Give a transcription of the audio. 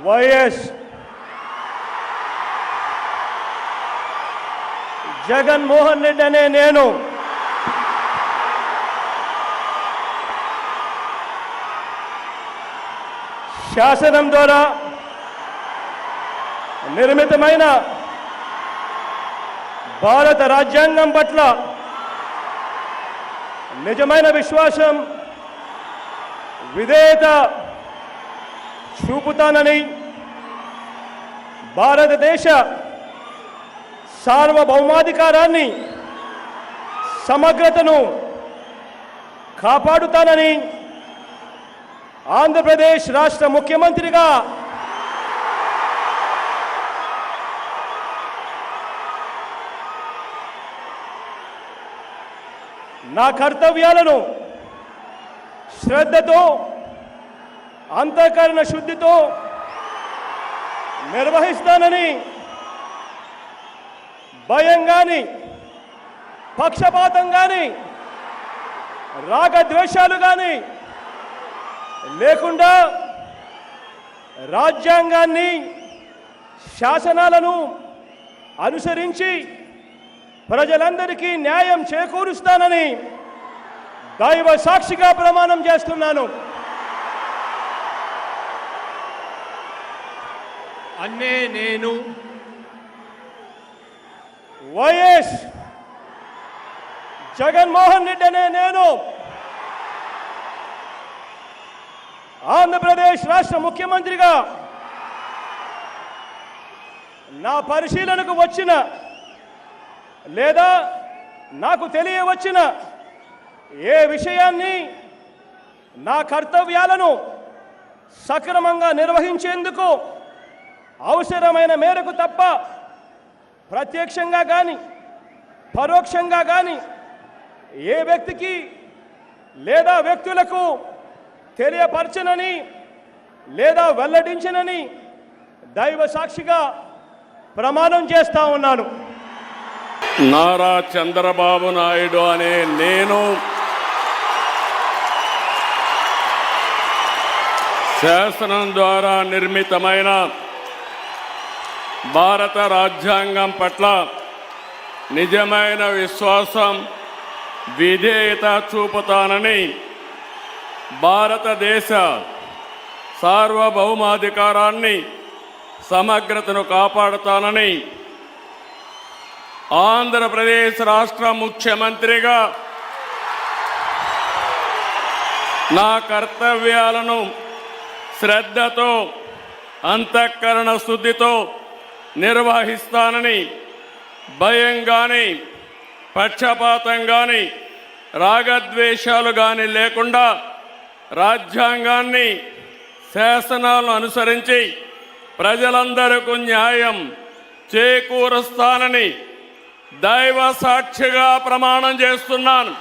YS Jaganmohan Reddy అనే నేను శాసనం ద్వారా నిర్మితమైన భారత రాజ్యాంగం పట్ల నిజమైన విశ్వాసం విధేయత చూపుతానని భారతదేశ సార్వభౌమాధికారాన్ని సమగ్రతను కాపాడుతానని ఆంధ్రప్రదేశ్ రాష్ట్ర ముఖ్యమంత్రిగా నా కర్తవ్యాలను శ్రద్ధతో అంతఃకరణ శుద్ధితో నిర్వహిస్తానని భయం కానీ పక్షపాతం కానీ రాగద్వేషాలు కానీ లేకుండా రాజ్యాంగాన్ని శాసనాలను అనుసరించి ప్రజలందరికీ న్యాయం చేకూరుస్తానని దైవ సాక్షిగా ప్రమాణం చేస్తున్నాను. అన్నే నేను వైఎస్ జగన్మోహన్ రెడ్డి అనే నేను ఆంధ్రప్రదేశ్ రాష్ట్ర ముఖ్యమంత్రిగా నా పరిశీలనకు వచ్చిన లేదా నాకు తెలియవచ్చిన ఏ విషయాన్ని నా కర్తవ్యాలను సక్రమంగా నిర్వహించేందుకు అవసరమైన మేరకు తప్ప ప్రత్యక్షంగా కానీ పరోక్షంగా కానీ ఏ వ్యక్తికి లేదా వ్యక్తులకు తెలియపరచనని లేదా వెల్లడించనని దైవ సాక్షిగా ప్రమాణం చేస్తా ఉన్నాను. నారా చంద్రబాబు నాయుడు అనే నేను శాసనం ద్వారా నిర్మితమైన భారత రాజ్యాంగం పట్ల నిజమైన విశ్వాసం విధేయత చూపుతానని భారతదేశ సార్వభౌమాధికారాన్ని సమగ్రతను కాపాడుతానని ఆంధ్రప్రదేశ్ రాష్ట్ర ముఖ్యమంత్రిగా నా కర్తవ్యాలను శ్రద్ధతో అంతఃకరణ శుద్ధితో నిర్వహిస్తానని భయం కానీ పక్షపాతం కానీ రాగద్వేషాలు కానీ లేకుండా రాజ్యాంగాన్ని శాసనాలను అనుసరించి ప్రజలందరికీ న్యాయం చేకూరుస్తానని దైవ సాక్షిగా ప్రమాణం చేస్తున్నాను.